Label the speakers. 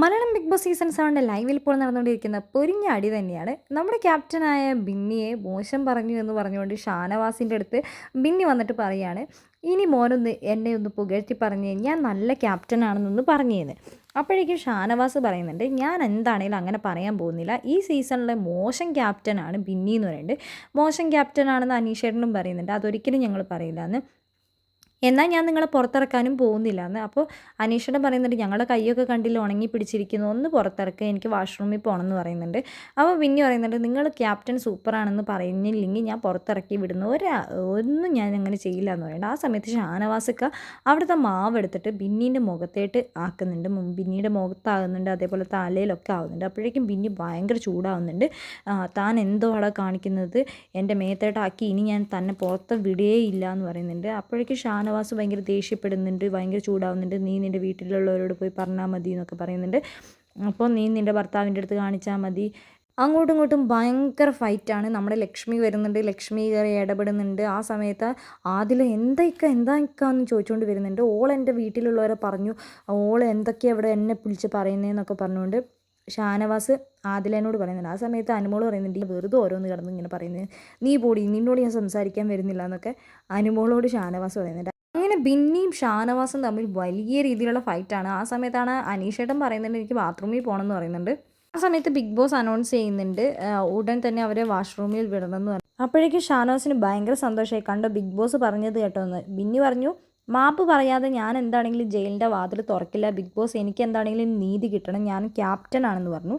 Speaker 1: Malayalam big boss season 7 ലൈവിൽ ഇപ്പോൾ നടന്നുകൊണ്ടിരിക്കുന്ന പൊരിഞ്ഞ അടി തന്നെയാണ്. നമ്മുടെ ക്യാപ്റ്റനായ ബിന്നിയെ മോശം പറഞ്ഞു എന്ന് പറഞ്ഞുകൊണ്ട് ഷാനവാസിൻ്റെ അടുത്ത് ബിന്നി വന്നിട്ട് പറയാണ്, ഇനി മോനൊന്ന് എന്നെ ഒന്ന് പുകഴ്ത്തി പറഞ്ഞ് ഞാൻ നല്ല ക്യാപ്റ്റനാണെന്നൊന്ന് പറഞ്ഞേന്ന്. അപ്പോഴേക്കും ഷാനവാസ് പറയുന്നുണ്ട്, ഞാൻ എന്താണേലും അങ്ങനെ പറയാൻ പോകുന്നില്ല. ഈ സീസണിലെ മോശം ക്യാപ്റ്റനാണ് ബിന്നി എന്ന് പറയുന്നുണ്ട്. മോശം ക്യാപ്റ്റനാണെന്ന് അനീഷേട്ടനും പറയുന്നുണ്ട്. അതൊരിക്കലും ഞങ്ങൾ പറയില്ല എന്ന്. എന്നാൽ ഞാൻ നിങ്ങളെ പുറത്തിറക്കാനും പോകുന്നില്ല എന്ന്. അപ്പോൾ അനീഷേട്ടൻ പറയുന്നുണ്ട്, ഞങ്ങളുടെ കൈയൊക്കെ കണ്ടില്ല ഉണങ്ങി പിടിച്ചിരിക്കുന്നു, ഒന്ന് പുറത്തിറക്കുക, എനിക്ക് വാഷ്റൂമിൽ പോകണം എന്ന് പറയുന്നുണ്ട്. അപ്പോൾ പിന്നെ പറയുന്നുണ്ട്, നിങ്ങൾ ക്യാപ്റ്റൻ സൂപ്പറാണെന്ന് പറഞ്ഞില്ലെങ്കിൽ ഞാൻ പുറത്തിറക്കി വിടുന്നു, ഒന്നും ഞാൻ അങ്ങനെ ചെയ്യില്ല എന്ന് പറയുന്നുണ്ട്. ആ സമയത്ത് ഷാനവാസക്ക അവിടുത്തെ മാവ് എടുത്തിട്ട് ബിന്നീൻ്റെ മുഖത്തേട്ട് ആക്കുന്നുണ്ട്. ബിന്നിയുടെ മുഖത്താകുന്നുണ്ട്, അതേപോലെ തലയിലൊക്കെ ആവുന്നുണ്ട്. അപ്പോഴേക്കും ബിന്നി ഭയങ്കര ചൂടാവുന്നുണ്ട്. താൻ എന്തോ അവിടെ കാണിക്കുന്നത്, എൻ്റെ മേത്തേട്ടാക്കി, ഇനി ഞാൻ തന്നെ പുറത്ത് വിടുകയില്ല എന്ന് പറയുന്നുണ്ട്. അപ്പോഴേക്കും ഷാനവാസ് ഭയങ്കര ദേഷ്യപ്പെടുന്നുണ്ട്, ഭയങ്കര ചൂടാവുന്നുണ്ട്. നീ നിൻ്റെ വീട്ടിലുള്ളവരോട് പോയി പറഞ്ഞാൽ മതി എന്നൊക്കെ പറയുന്നുണ്ട്. അപ്പോൾ നീ നിൻ്റെ ഭർത്താവിൻ്റെ അടുത്ത് കാണിച്ചാൽ മതി. അങ്ങോട്ടും ഇങ്ങോട്ടും ഭയങ്കര ഫൈറ്റാണ്. നമ്മുടെ ലക്ഷ്മി വരുന്നുണ്ട്, ലക്ഷ്മി കയറി ഇടപെടുന്നുണ്ട്. ആ സമയത്ത് ആദിൽ എന്തായിക്കാന്ന് ചോദിച്ചുകൊണ്ട് വരുന്നുണ്ട്. ഓൾ എൻ്റെ വീട്ടിലുള്ളവരെ പറഞ്ഞു, ഓൾ എന്തൊക്കെയാണ് ഇവിടെ എന്നെ വിളിച്ച് പറയുന്നതെന്നൊക്കെ പറഞ്ഞുകൊണ്ട് ഷാനവാസ് ആദിലേനോട് പറയുന്നുണ്ട്. ആ സമയത്ത് അനുമോൾ പറയുന്നുണ്ട്, വെറുതെ ഓരോന്ന് കിടന്ന് ഇങ്ങനെ പറയുന്നത്, നീ പോടി, നിന്നോട് ഞാൻ സംസാരിക്കാൻ വരുന്നില്ല എന്നൊക്കെ അനുമോളോട് ഷാനവാസ് പറയുന്നുണ്ട്. അങ്ങനെ ബിന്നിയും ഷാനവാസും തമ്മിൽ വലിയ രീതിയിലുള്ള ഫൈറ്റാണ്. ആ സമയത്താണ് അനീഷേട്ടൻ പറയുന്നുണ്ട്, എനിക്ക് ബാത്റൂമിൽ പോകണം എന്ന് പറയുന്നുണ്ട്. ആ സമയത്ത് ബിഗ് ബോസ് അനൗൺസ് ചെയ്യുന്നുണ്ട്, ഉടൻ തന്നെ അവരെ വാഷ്റൂമിൽ വിടണമെന്ന് പറഞ്ഞു. അപ്പോഴേക്കും ഷാനവാസിന് ഭയങ്കര സന്തോഷമായി, കണ്ടോ ബിഗ് ബോസ് പറഞ്ഞത് കേട്ടോന്ന്. ബിന്നി പറഞ്ഞു, മാപ്പ് പറയാതെ ഞാൻ എന്താണെങ്കിലും ജയിലിൻ്റെ വാതിൽ തുറക്കില്ല, ബിഗ് ബോസ് എനിക്ക് എന്താണെങ്കിലും നീതി കിട്ടണം, ഞാൻ ക്യാപ്റ്റൻ ആണെന്ന് പറഞ്ഞു.